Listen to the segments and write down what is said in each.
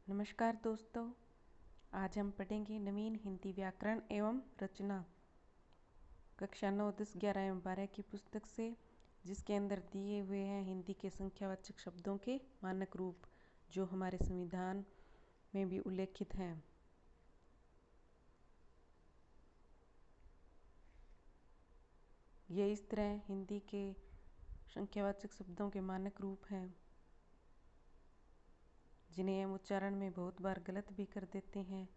नमस्कार दोस्तों, आज हम पढ़ेंगे नवीन हिंदी व्याकरण एवं रचना कक्षा 9, 10, 11 एवं 12 की पुस्तक से, जिसके अंदर दिए हुए हैं हिंदी के संख्यावाचक शब्दों के मानक रूप जो हमारे संविधान में भी उल्लेखित हैं। ये इस तरह हिंदी के संख्यावाचक शब्दों के मानक रूप हैं जिन्हें हम उच्चारण में बहुत बार गलत भी कर देते हैं।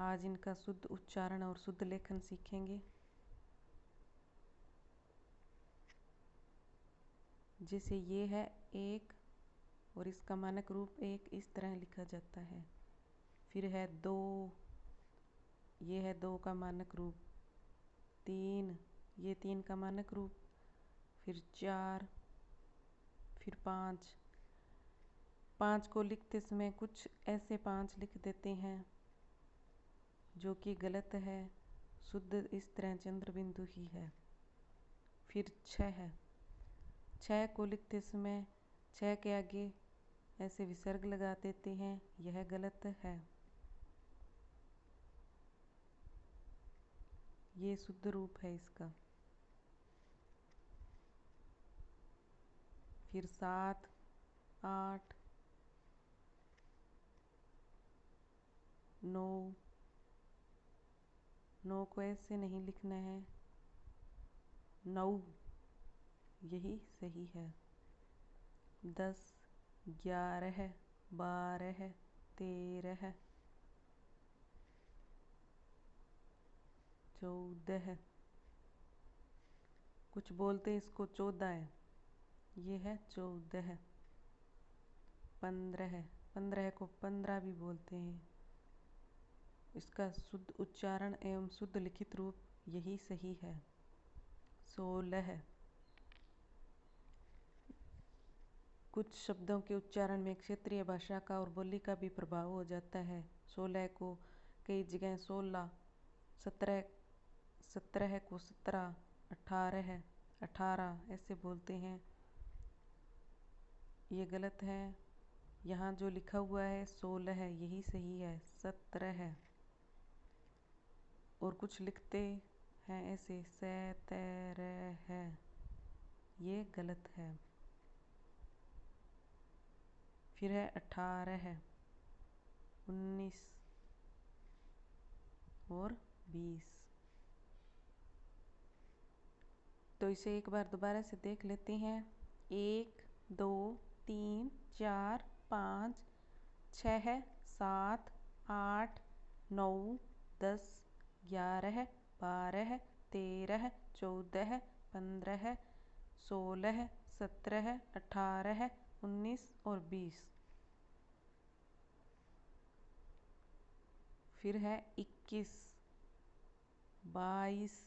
आज इनका शुद्ध उच्चारण और शुद्ध लेखन सीखेंगे। जैसे ये है एक और इसका मानक रूप एक इस तरह लिखा जाता है। फिर है दो, ये है दो का मानक रूप। तीन, ये तीन का मानक रूप। फिर चार, फिर पाँच। पाँच को लिखते समय कुछ ऐसे पाँच लिख देते हैं जो कि गलत है। शुद्ध इस तरह चंद्र बिंदु ही है। फिर छः है। छः को लिखते समय छः के आगे ऐसे विसर्ग लगा देते हैं, यह गलत है। ये शुद्ध रूप है इसका। फिर सात, आठ, नौ। नौ को ऐसे नहीं लिखना है, नौ, यही सही है। 10, 11, 12, 13, 14। कुछ बोलते इसको 14 है, ये है 14। 15, 15 को 15 भी बोलते हैं। इसका शुद्ध उच्चारण एवं शुद्ध लिखित रूप यही सही है। 16। कुछ शब्दों के उच्चारण में क्षेत्रीय भाषा का और बोली का भी प्रभाव हो जाता है। 16 को कई जगह 16, 17, 17 को 17, 18, 18 ऐसे बोलते हैं। ये गलत है। यहाँ जो लिखा हुआ है 16 है, यही सही है। 17 है। और कुछ लिखते हैं ऐसे 17 है, ये गलत है। फिर है 18, 19 और 20। तो इसे एक बार दोबारा से देख लेते हैं। 1, 2, 3, 4, 5, 6, 7, 8, 9, 10, 11, 12, 13, 14, 15, 16, 17, 18, 19 और 20। फिर है 21, 22,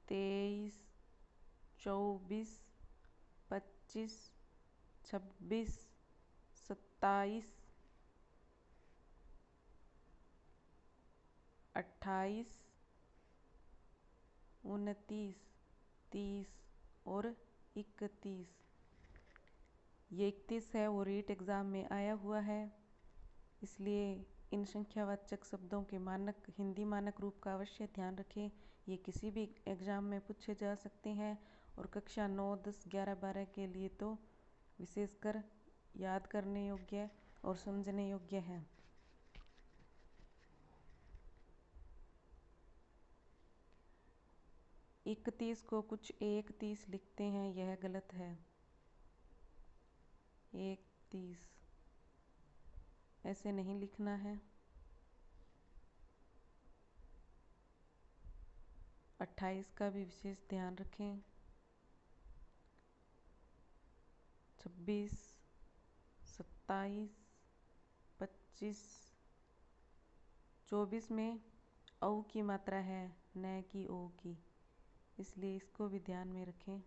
23, 24, 25, 26, 27, 28, 29, 30 और 31। ये 31 है वो रीट एग्ज़ाम में आया हुआ है, इसलिए इन संख्यावाचक शब्दों के मानक हिंदी मानक रूप का अवश्य ध्यान रखें। ये किसी भी एग्ज़ाम में पूछे जा सकते हैं और कक्षा 9, 10, 11, 12 के लिए तो विशेषकर याद करने योग्य और समझने योग्य हैं। इकतीस को कुछ 31 लिखते हैं, यह गलत है। 31 ऐसे नहीं लिखना है। 28 का भी विशेष ध्यान रखें। 26, 27, 25, 24 में औ की मात्रा है, न कि ओ की, इसलिए इसको भी ध्यान में रखें।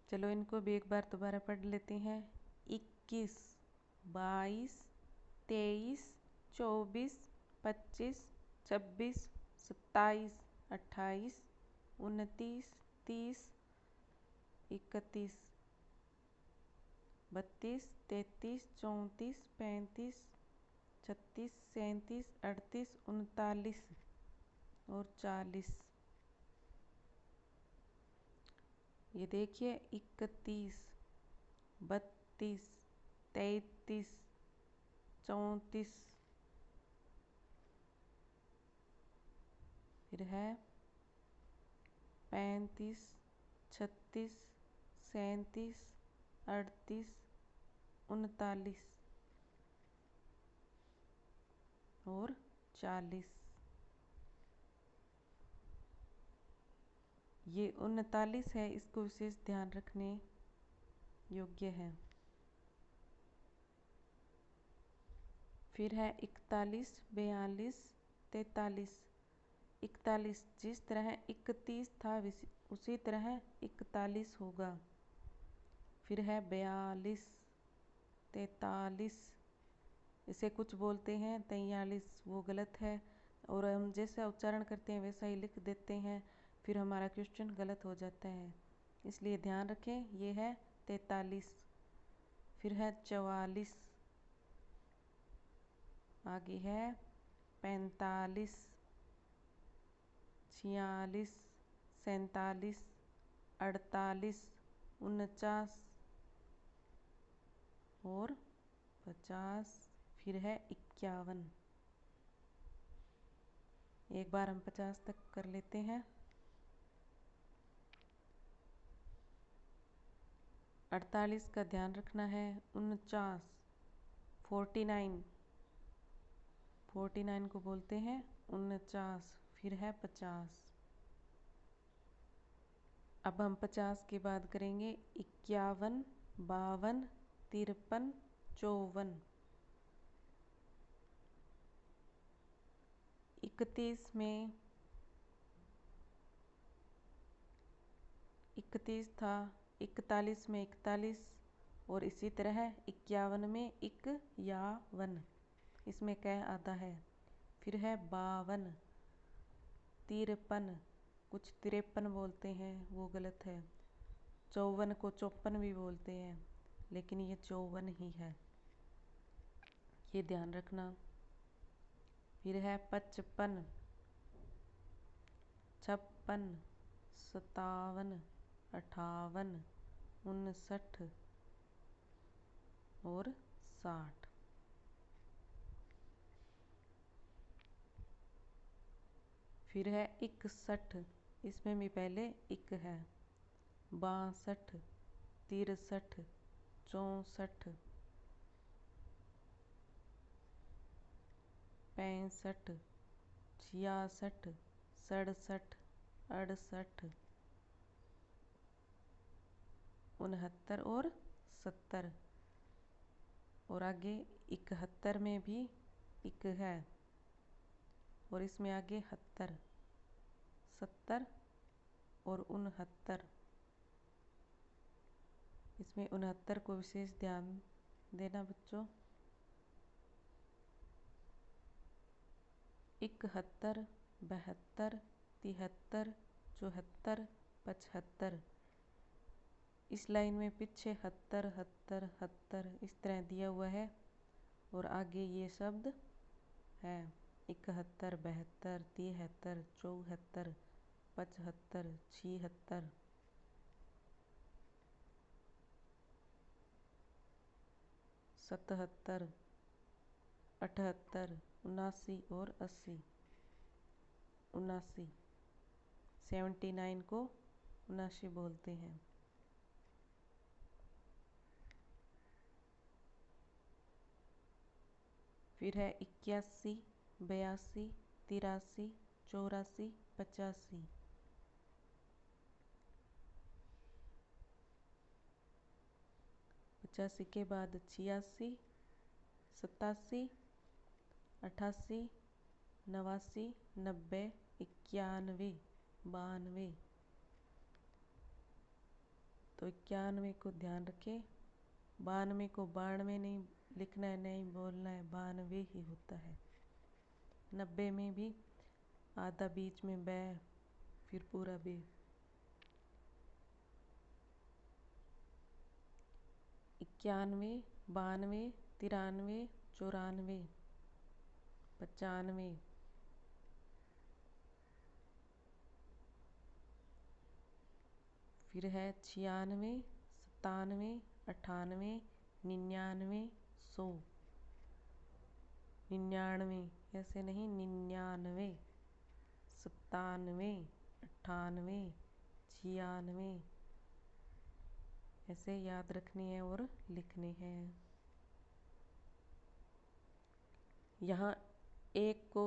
चलो इनको भी एक बार दोबारा पढ़ लेते हैं। 21, 22, 23, 24, 25, 26, 27, 28, 29, 30, 31। 32, 33, 34, 35, 36, 37, 38, 39 और 40। ये देखिए 31, 32, 33, 34, फिर है 35, 36, 37, 38, 39 और 40। ये 39 है, इसको विशेष ध्यान रखने योग्य है। फिर है 41, 42, 43। 41 जिस तरह 31 था उसी तरह 41 होगा। फिर है 42, 43, इसे कुछ बोलते हैं 43, वो गलत है और हम जैसा उच्चारण करते हैं वैसा ही लिख देते हैं, फिर हमारा क्वेश्चन गलत हो जाता है, इसलिए ध्यान रखें। ये है 43। फिर है 44, आगे है 45, 46, 47, 48, 49 और 50। फिर है 51। एक बार हम 50 तक कर लेते हैं। 48 का ध्यान रखना है। 49, 49, 49 को बोलते हैं 49। फिर है 50। अब हम 50 के बाद करेंगे 51, 52, 53, 54। 31 में 31 था, 41 में 41 और इसी तरह 51 में 51, इसमें कै आता है। फिर है 52, 53, कुछ 53 बोलते हैं, वो गलत है। 54 को 54 भी बोलते हैं, लेकिन ये 54 ही है, ये ध्यान रखना। फिर है 55, 56, 57, 58, 59 और 60। फिर है 61, इसमें भी पहले इक है। 62, 63, 64, 65, 66, 67, 68, 69 और 70 और आगे 71 में भी इक है और इसमें आगे 70, 70 और 69। इसमें 69 को विशेष ध्यान देना बच्चों। 71, 72, 73, 74, 75। इस लाइन में पीछे 70, 70, 70 इस तरह दिया हुआ है और आगे ये शब्द है 71, 72, 73, 74, 75, 76, 77, 78, 79 और 80। 79, 79 को 79 बोलते हैं। फिर है 81, 82, 83, 84, 85। 85 के बाद 86, 87, 88, 89, 90, 91, 92। तो 91 को ध्यान रखें। 92 को 92 नहीं लिखना है, नहीं बोलना है, 92 ही होता है। 90 में भी आधा बीच में बै, फिर पूरा बे। 91 91, 92, 93, 94, 95। फिर है 96, 97, 98, 99, 100। 99, ऐसे नहीं, 99, 97, 98, 96, ऐसे याद रखने हैं और लिखने हैं। यहाँ एक को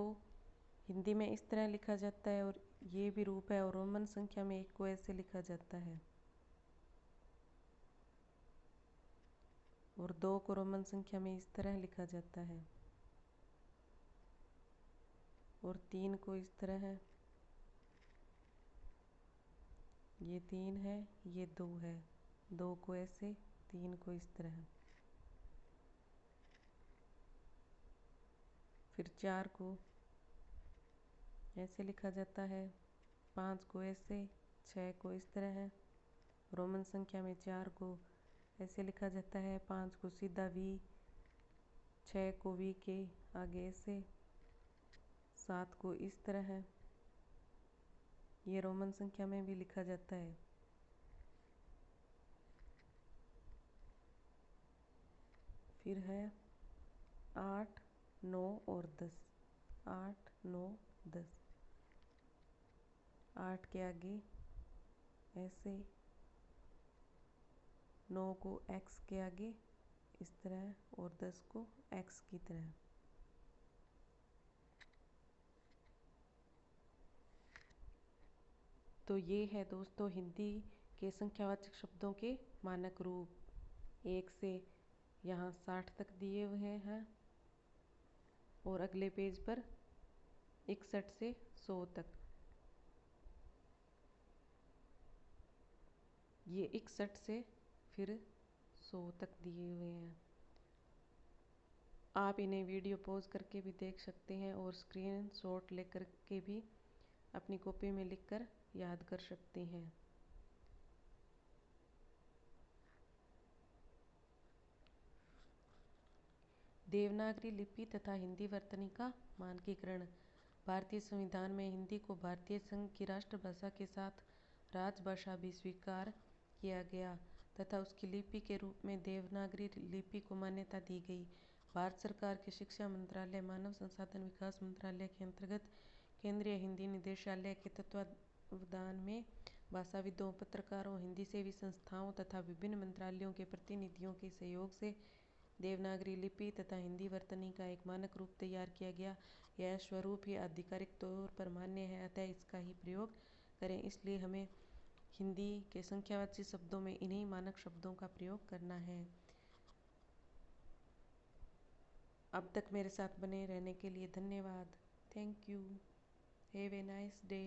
हिंदी में इस तरह लिखा जाता है और ये भी रूप है, और रोमन संख्या में एक को ऐसे लिखा जाता है, और 2 को रोमन संख्या में इस तरह लिखा जाता है, और 3 को इस तरह है। ये 3 है, ये 2 है, 2 को ऐसे, 3 को इस तरह। फिर 4 को ऐसे लिखा जाता है, 5 को ऐसे, 6 को इस तरह है। रोमन संख्या में 4 को ऐसे लिखा जाता है, 5 को सीधा वी, 6 को वी के आगे ऐसे, 7 को इस तरह है। ये रोमन संख्या में भी लिखा जाता है। फिर है 8, 9 और 10। 8, 9, 10। 8 के आगे ऐसे, 9 को x के आगे इस तरह, और 10 को x की तरह। तो ये है दोस्तों हिंदी के संख्यावाचक शब्दों के मानक रूप। 1 से यहाँ 60 तक दिए हुए हैं, और अगले पेज पर 61 से 100 तक। ये 61 से फिर 100 तक दिए हुए हैं। आप इन्हें वीडियो पॉज करके भी देख सकते हैं, और स्क्रीन शॉट लेकर के भी अपनी कॉपी में लिखकर याद कर सकते हैं। देवनागरी लिपि तथा हिंदी वर्तनी का मानकीकरण। भारतीय संविधान में हिंदी को भारतीय संघ की राष्ट्रभाषा के साथ राजभाषा भी स्वीकार किया गया तथा उसकी लिपि के रूप में देवनागरी लिपि को मान्यता दी गई। भारत सरकार के शिक्षा मंत्रालय, मानव संसाधन विकास मंत्रालय के अंतर्गत केंद्रीय हिंदी निदेशालय के तत्वावधान में भाषाविदों, पत्रकारों, हिंदी सेवी संस्थाओं तथा विभिन्न मंत्रालयों के प्रतिनिधियों के सहयोग से देवनागरी लिपि तथा हिंदी वर्तनी का एक मानक रूप तैयार किया गया। यह स्वरूप ही आधिकारिक तौर पर मान्य है, अतः इसका ही प्रयोग करें। इसलिए हमें हिंदी के संख्यावाची शब्दों में इन्हीं मानक शब्दों का प्रयोग करना है। अब तक मेरे साथ बने रहने के लिए धन्यवाद। Thank you. Have a nice day.